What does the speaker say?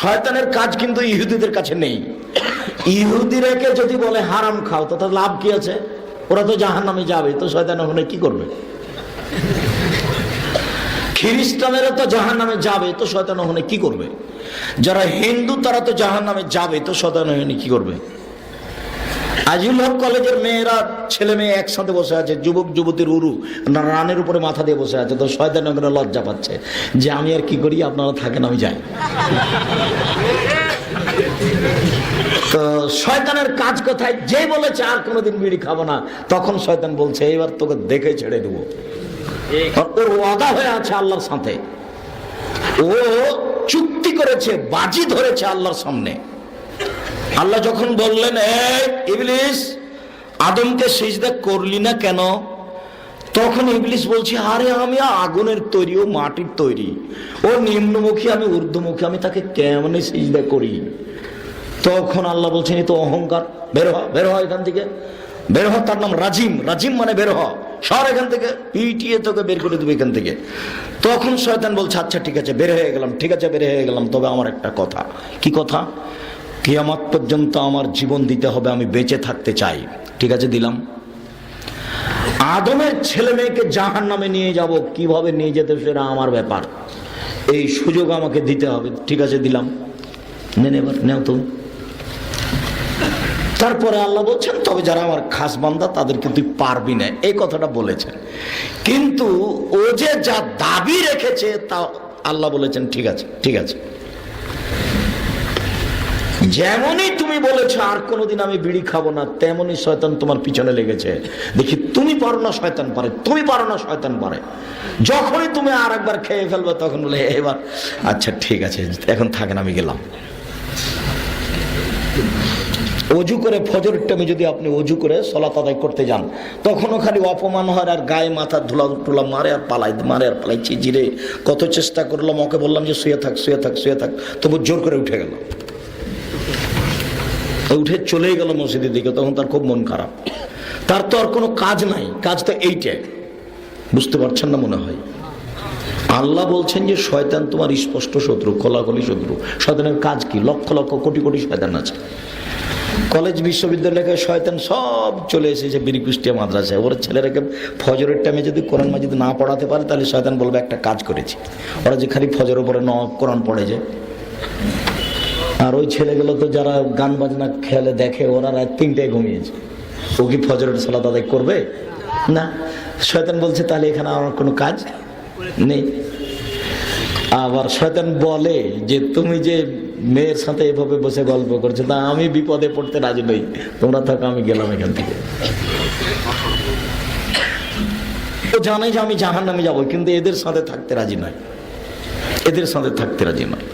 শয়তানের কাজ কিন্তু ইহুদিদের কাছে নেই। ইহুদিরাকে যদি বলে হারাম খাও তো তার লাভ কি আছে? ওরা তো জাহান্নামে যাবে, তো শয়তান ওখানে কি করবে? খ্রিস্টানেরা তো জাহান্নামে যাবে, তো শয়তান ওখানে কি করবে? যারা হিন্দু তারা তো জাহান্নামে যাবে, তো শয়তান ওখানে কি করবে? আজিউল হক কলেজের মেয়েরা, ছেলে মেয়ে একসাথে বসে আছে, যুবক যুবতীর উরু রানের উপরে মাথা দিয়ে বসে আছে, তো শয়তান ওখানে লজ্জা পাচ্ছে যে আমি আর কি করি, আপনারা থাকেন আমি যাই। তো শয়তানের কাজ কোথায়? যে বলেছে আর কোনোদিন বিড়ি খাবো না, তখন শয়তান বলছে এবার তোকে দেখে ছেড়ে দেবো। ওর ওয়াদা হয়ে আছে আল্লাহর সাথে, ও চুক্তি করেছে, বাজি ধরেছে আল্লাহর সামনে। আল্লাহ যখন বললেন এই ইবলিস, আদমকে সিজদা করলি না কেন? তখন ইবলিস বলছে আরে আমি আগুনের তৈরি, ও মাটির তৈরি, ও নিম্নমুখী, আমি ঊর্ধ্বমুখী, আমি তাকে কেমনে সিজদা করি? তখন আল্লাহ বলছেন এই তো অহংকার, বের হ, বের হ এখান থেকে, বের হ। তার নাম রাজিম, রাজিম মানে বের হ, সর এখান থেকে, পিটিয়ে তোকে বের করে দেবে এখান থেকে। তখন শয়তান বলছে আচ্ছা ঠিক আছে বের হয়ে গেলাম, ঠিক আছে বের হয়ে গেলাম, তবে আমার একটা কথা। কি কথা? কিয়ামত পর্যন্ত আমার জীবন দিতে হবে, আমি বেঁচে থাকতে চাই। ঠিক আছে দিলাম। আদমের ছেলে মেয়েকে জাহান্নামে নিয়ে যাব, কিভাবে নিয়ে যেতে সেটা আমার ব্যাপার, এই সুযোগ আমাকে দিতে হবে। ঠিক আছে দিলাম, নেন এবার নেও তুমি। তারপরে আল্লাহ বলছেন তবে যারা আমার খাস বান্দা তাদেরকে তুই পারবি না, এই কথাটা বলেছেন। কিন্তু ও যে যা দাবি রেখেছে তা আল্লাহ বলেছেন ঠিক আছে, ঠিক আছে। যেমনই তুমি বলেছো আর কোনোদিন আমি বিড়ি খাবো না, তেমনই শয়তান তোমার পিছনে লেগেছে। দেখি তুমি পারো না শয়তান পারে, তুমি পারো না শয়তান পারে। যখনই তুমি আর একবার খেয়ে ফেলবে তখন বলে এবার আচ্ছা ঠিক আছে এখন থাকেন আমি গেলাম। অজু করে ফজরের টাইমে যদি আপনি অজু করে সালাত আদায় করতে যান, তখনও খালি অপমান হয় আর গায়ে মাথা ধুলা টুলা মারে আর পালাই, মারে আর পালাই। চিজিরে কত চেষ্টা করলাম, ওকে বললাম যে শুয়ে থাক শুয়ে থাক শুয়ে থাক, তবু জোর করে উঠে গেল, উঠে চলেই গেল মসজিদের দিকে। তখন তার খুব মন খারাপ, তার তো আর কোনো কাজ নাই, কাজ তো এইটাই। বুঝতে পারছেন না মনে হয়? আল্লাহ বলছেন যে শয়তান তোমার স্পষ্ট শত্রু, খোলাখলি শত্রু। শয়তানের কাজ কি? লক্ষ লক্ষ কোটি কোটি শয়তান আছে। কলেজ বিশ্ববিদ্যালয়ে শয়তান সব চলে এসেছে বীর কুষ্টিয়া মাদ্রাসায়। ওর ছেলেরাকে ফজরের টাইমে যদি কোরআন মাজিদ না পড়াতে পারে তাহলে শয়তান বলবে একটা কাজ করেছি। ওরা যে খালি ফজরের উপরে কোরআন পড়ে যায়। আর ওই ছেলেগুলো তো যারা গান বাজনা খেলে দেখে, ওরা রাত 3টায় ঘুমিয়েছে, ও কি ফজরের সালাত আদায় করবে? না। শয়তান বলছে তাহলে এখানে আমার কোনো কাজ নেই। আবার শয়তান বলে যে তুমি যে মেয়ের সাথে এভাবে বসে গল্প করছো, তা আমি বিপদে পড়তে রাজি নই, তোমরা থাকো আমি গেলাম এখান থেকে। ও জানে যে আমি জাহান্নামে যাবো, কিন্তু এদের সাথে থাকতে রাজি নয়, এদের সাথে থাকতে রাজি নয়।